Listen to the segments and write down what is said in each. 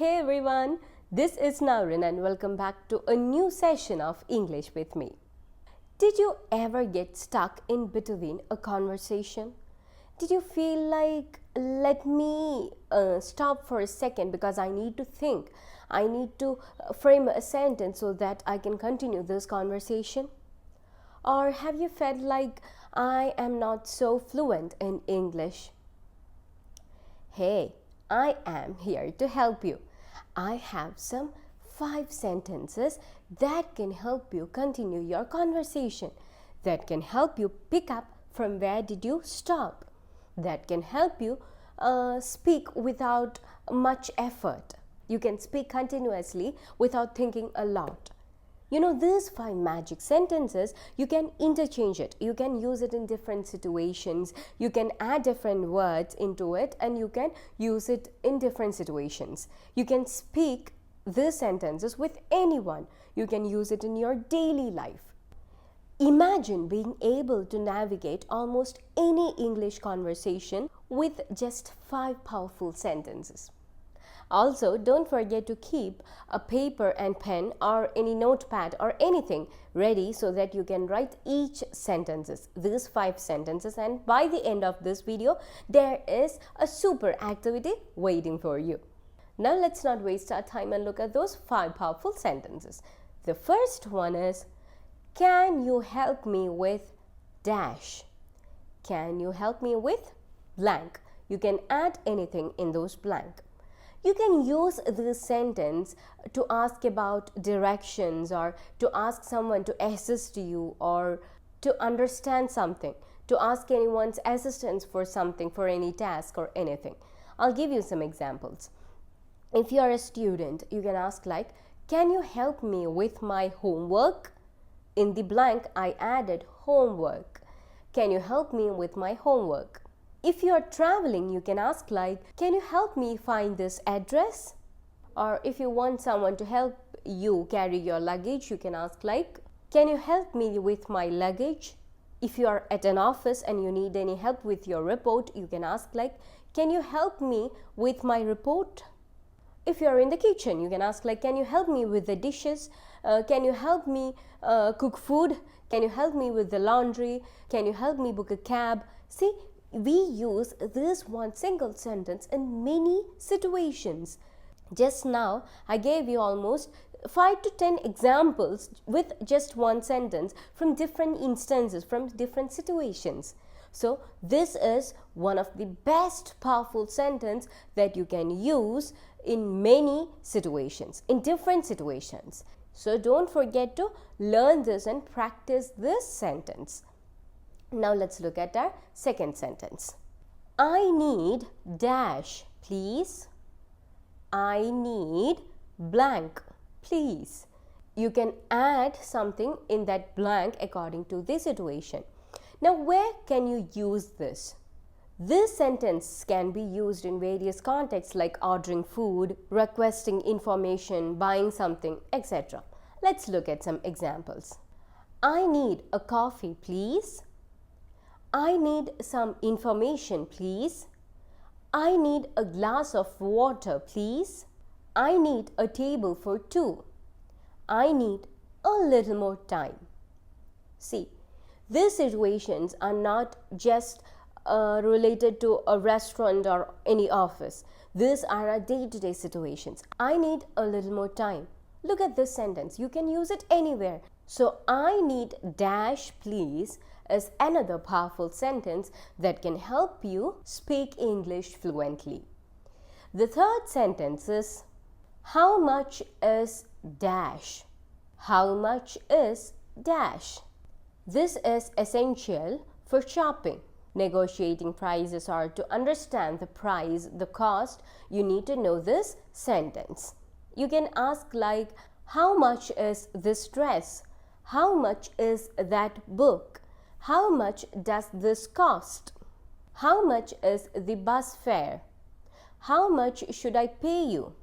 Hey everyone, this is Naurin and welcome back to a new session of English with me. Did you ever get stuck in between a conversation? Did you feel like, let me stop for a second because I need to think, I need to frame a sentence so that I can continue this conversation? Or have you felt like I am not so fluent in English? Hey, I am here to help you. I have some 5 sentences that can help you continue your conversation, that can help you pick up from where did you stop, that can help you speak without much effort. You can speak continuously without thinking a lot. You know, these 5 magic sentences, you can interchange it. You can use it in different situations. You can add different words into it and you can use it in different situations. You can speak these sentences with anyone. You can use it in your daily life. Imagine being able to navigate almost any English conversation with just 5 powerful sentences. Also, don't forget to keep a paper and pen or any notepad or anything ready so that you can write each sentences, these 5 sentences, and by the end of this video, there is a super activity waiting for you. Now let's not waste our time and look at those 5 powerful sentences. The first one is, can you help me with dash? Can you help me with blank? You can add anything in those blank. You can use this sentence to ask about directions or to ask someone to assist you or to understand something, to ask anyone's assistance for something, for any task or anything. I'll give you some examples. If you are a student, you can ask like, can you help me with my homework? In the blank, I added homework. Can you help me with my homework? If you are traveling, you can ask like, can you help me find this address? Or if you want someone to help you carry your luggage, you can ask like, can you help me with my luggage? If you are at an office and you need any help with your report, you can ask like, can you help me with my report? If you are in the kitchen, you can ask like, can you help me with the dishes? Can you help me cook food? Can you help me with the laundry? Can you help me book a cab? See, we use this one single sentence in many situations. Just now, I gave you almost 5 to 10 examples with just one sentence from different instances, from different situations. So, this is one of the best powerful sentence that you can use in many situations, in different situations. So, don't forget to learn this and practice this sentence. Now let's look at our second sentence. I need dash, please. I need blank, please. You can add something in that blank according to the situation. Now where can you use this? This sentence can be used in various contexts like ordering food, requesting information, buying something, etc. Let's look at some examples. I need a coffee, please. I need some information, please. I need a glass of water, please. I need a table for 2. I need a little more time. See, these situations are not just related to a restaurant or any office. These are our day-to-day situations. I need a little more time. Look at this sentence. You can use it anywhere. So, I need dash, please is another powerful sentence that can help you speak English fluently. The third sentence is, how much is dash? How much is dash? This is essential for shopping. Negotiating prices or to understand the price, the cost, you need to know this sentence. You can ask like, how much is this dress? How much is that book? How much does this cost? How much is the bus fare? How much should I pay you?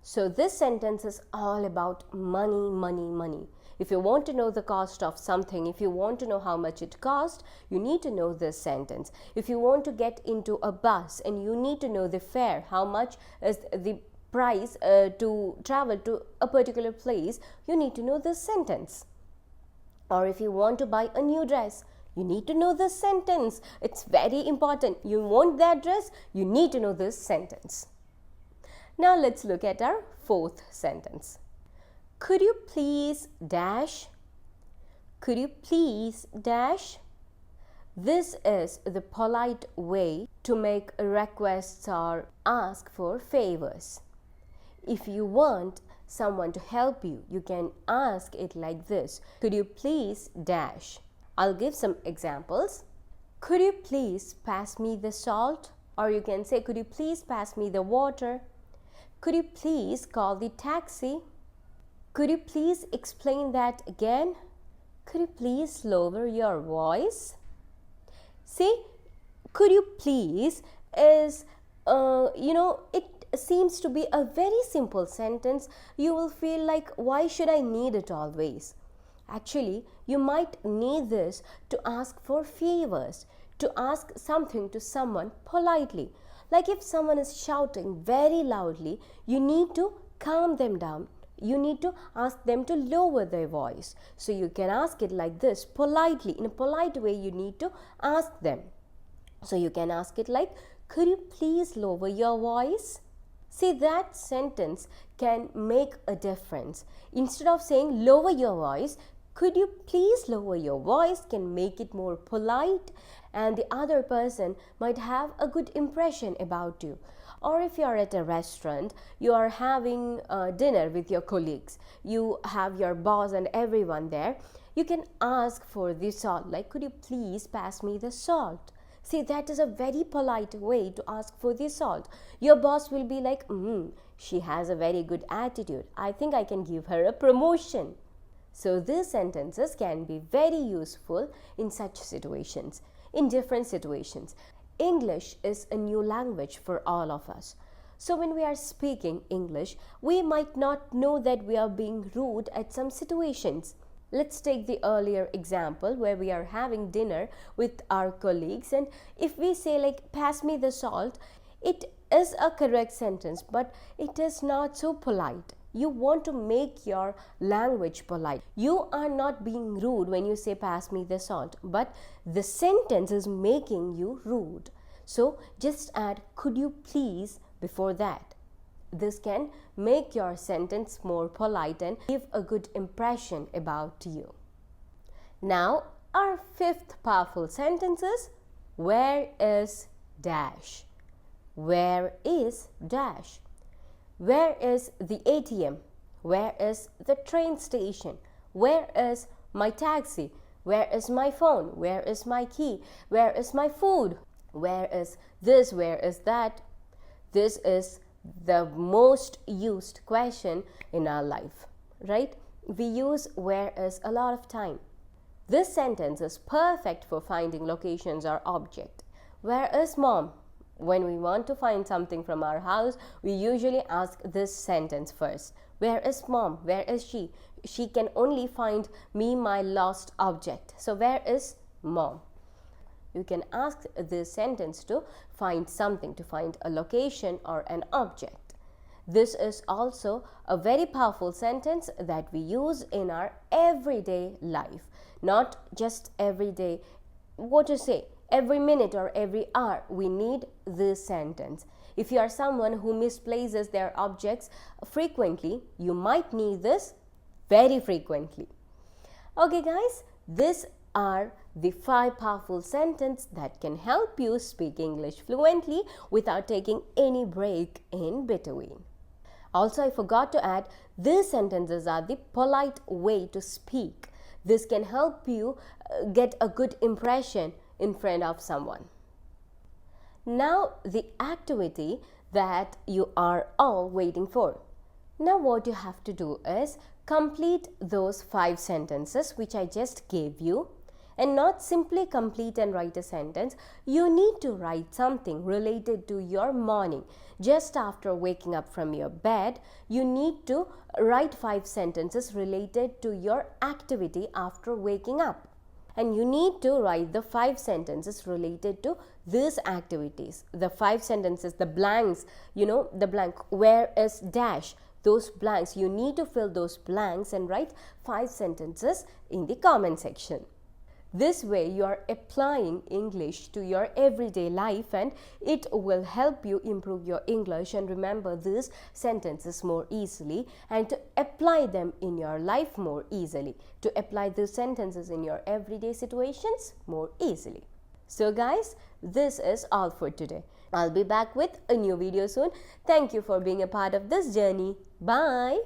So this sentence is all about money, money, money. If you want to know the cost of something, if you want to know how much it costs, you need to know this sentence. If you want to get into a bus and you need to know the fare, how much is the price to travel to a particular place, you need to know this sentence. Or if you want to buy a new dress, you need to know this sentence. It's very important. You want that dress, you need to know this sentence. Now let's look at our fourth sentence. Could you please dash? Could you please dash? This is the polite way to make requests or ask for favors. If you want someone to help you, you can ask it like this. Could you please dash? I'll give some examples. Could you please pass me the salt? Or you can say, could you please pass me the water? Could you please call the taxi? Could you please explain that again? Could you please lower your voice? See, could you please is, it seems to be a very simple sentence. You will feel like, why should I need it always? Actually, you might need this to ask for favors, to ask something to someone politely. Like if someone is shouting very loudly, you need to calm them down. You need to ask them to lower their voice. So you can ask it like this, politely. In a polite way, you need to ask them. So you can ask it like, could you please lower your voice? See, that sentence can make a difference. Instead of saying lower your voice, could you please lower your voice can make it more polite, and the other person might have a good impression about you. Or if you are at a restaurant, you are having dinner with your colleagues, you have your boss and everyone there, you can ask for the salt, like, could you please pass me the salt? See, that is a very polite way to ask for the salt. Your boss will be like, she has a very good attitude. I think I can give her a promotion. So these sentences can be very useful in such situations, in different situations. English is a new language for all of us. So when we are speaking English, we might not know that we are being rude at some situations. Let's take the earlier example where we are having dinner with our colleagues, and if we say like, pass me the salt, it is a correct sentence, but it is not so polite. You want to make your language polite. You are not being rude when you say pass me the salt, but the sentence is making you rude. So just add could you please before that. This can make your sentence more polite and give a good impression about you. Now our fifth powerful sentence is, where is dash? Where is dash? Where is the ATM? Where is the train station? Where is my taxi? Where is my phone? Where is my key? Where is my food? Where is this? Where is that? This is the most used question in our life, right? We use where is a lot of time. This sentence is perfect for finding locations or object. Where is mom? When we want to find something from our house, we usually ask this sentence first. Where is mom? Where is she? She can only find me my lost object. So where is mom? You can ask this sentence to find something, to find a location or an object. This is also a very powerful sentence that we use in our everyday life. Not just every day, every minute or every hour, we need this sentence. If you are someone who misplaces their objects frequently, you might need this very frequently. Okay guys, these are the 5 powerful sentences that can help you speak English fluently without taking any break in between. Also, I forgot to add, these sentences are the polite way to speak. This can help you get a good impression in front of someone. Now the activity that you are all waiting for. Now what you have to do is complete those 5 sentences which I just gave you, and not simply complete and write a sentence. You need to write something related to your morning. Just after waking up from your bed, you need to write 5 sentences related to your activity after waking up. And you need to write the 5 sentences related to these activities. The 5 sentences, the blanks, the blank, where is dash, those blanks, you need to fill those blanks and write 5 sentences in the comment section. This way you are applying English to your everyday life, and it will help you improve your English and remember these sentences more easily, and to apply them in your life more easily, to apply these sentences in your everyday situations more easily. So guys, this is all for today. I'll be back with a new video soon. Thank you for being a part of this journey. Bye.